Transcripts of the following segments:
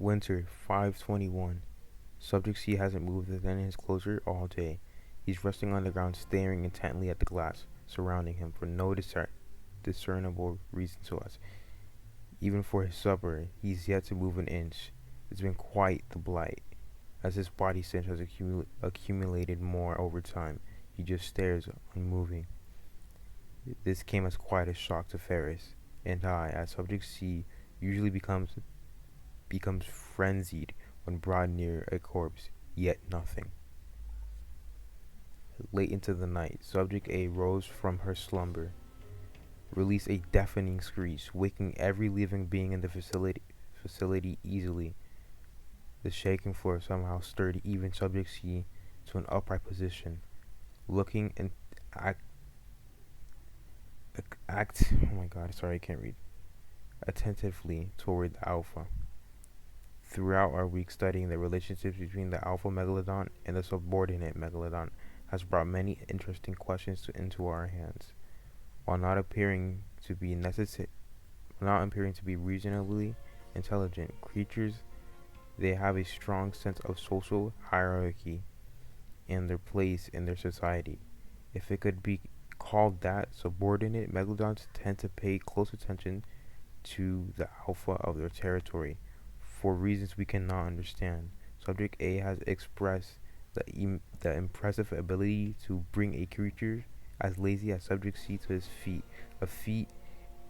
Winter 521. Subject C hasn't moved within his closure all day. He's resting on the ground, staring intently at the glass surrounding him for no discernible reason to us. Even for his supper, he's yet to move an inch. It's been quite the blight. As his body stench has accumulated more over time, he just stares, unmoving. This came as quite a shock to Ferris, and I, as Subject C, usually becomes frenzied when brought near a corpse, yet nothing. Late into the night, Subject A rose from her slumber, released a deafening screech, waking every living being in the facility easily. The shaking floor somehow stirred even Subject C to an upright position, looking and act, oh my god, sorry, I can't read, attentively toward the Alpha. Throughout our week studying the relationships between the Alpha Megalodaunt and the subordinate Megalodaunt has brought many interesting questions into our hands. While not appearing to be reasonably intelligent creatures, they have a strong sense of social hierarchy and their place in their society. If it could be called that, subordinate megalodons tend to pay close attention to the alpha of their territory for reasons we cannot understand. Subject A has expressed the impressive ability to bring a creature as lazy as Subject C to his feet, a feat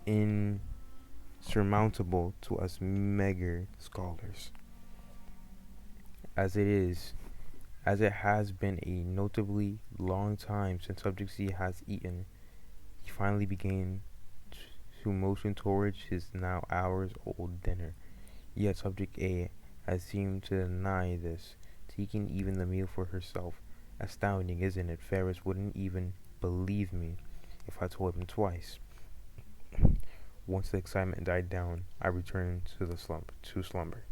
insurmountable to us meager scholars. As it is, as it has been a notably long time since Subject C has eaten, he finally began to motion towards his now hours old dinner. Yet Subject A has seemed to deny this, taking even the meal for herself. Astounding, isn't it? Ferris wouldn't even believe me if I told him twice. Once the excitement died down, I returned to slumber.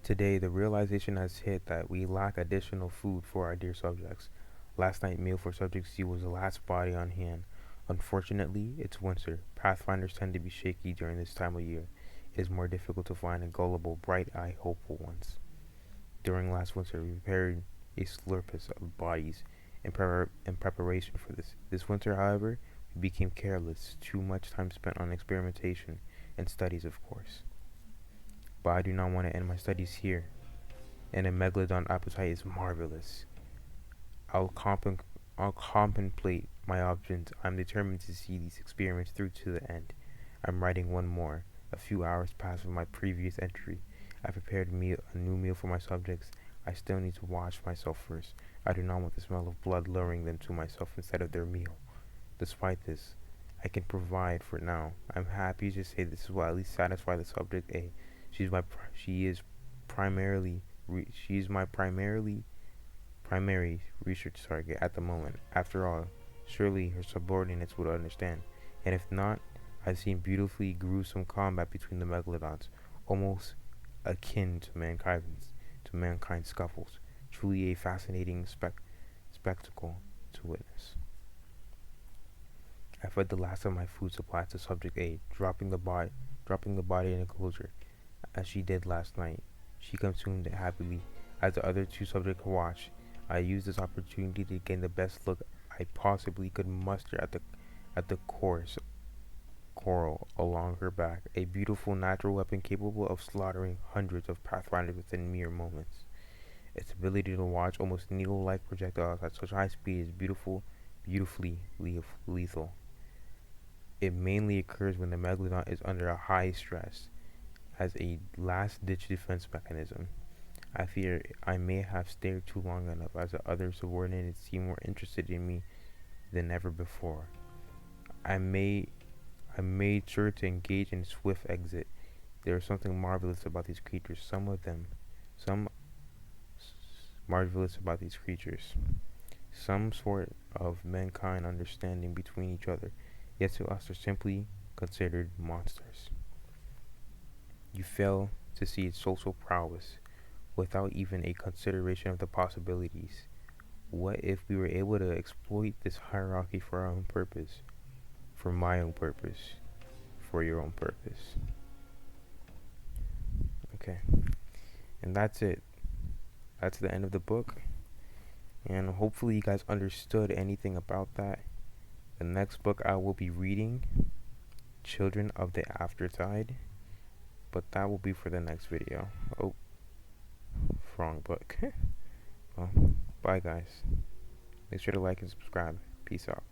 Today, the realization has hit that we lack additional food for our dear subjects. Last night's meal for Subject C was the last body on hand. Unfortunately, it's winter. Pathfinders tend to be shaky during this time of year. It is more difficult to find gullible, bright-eyed, hopeful ones. During last winter, we prepared a slurpus of bodies in preparation for this. This winter, however, we became careless, too much time spent on experimentation and studies, of course. But I do not want to end my studies here, and a megalodon appetite is marvelous. I'll contemplate my options. I'm determined to see these experiments through to the end. I'm writing one more. A few hours pass from my previous entry. I prepared a new meal for my subjects. I still need to wash myself first. I do not want the smell of blood luring them to myself instead of their meal. Despite this, I can provide for now. I'm happy to say this will at least satisfy the subject A. She is my primary research target at the moment. After all, surely her subordinates would understand. And if not, I've seen beautifully gruesome combat between the megalodons, almost akin to mankind's scuffles. Truly a fascinating spectacle to witness. I fed the last of my food supply to Subject A, dropping the body in a enclosure, as she did last night. She consumed it happily, as the other two subjects watched. I used this opportunity to gain the best look I possibly could muster at the coral along her back, a beautiful natural weapon capable of slaughtering hundreds of pathfinders within mere moments. Its ability to launch almost needle-like projectiles at such high speed is beautifully lethal. It mainly occurs when the megalodon is under a high stress, as a last-ditch defense mechanism. I fear I may have stared too long enough, as the other subordinates seem more interested in me than ever before. I made sure to engage in swift exit. There is something marvelous about these creatures. Some marvelous about these creatures. Some sort of mankind understanding between each other, yet to us are simply considered monsters. You fail to see its social prowess, without even a consideration of the possibilities. What if we were able to exploit this hierarchy for our own purpose? For my own purpose. For your own purpose. Okay, and that's it. That's the end of the book, and hopefully you guys understood anything about that. The next book I will be reading, Children of the Aftertide, but that will be for the next video. Oh, wrong book. Well, bye guys. Make sure to like and subscribe. Peace out.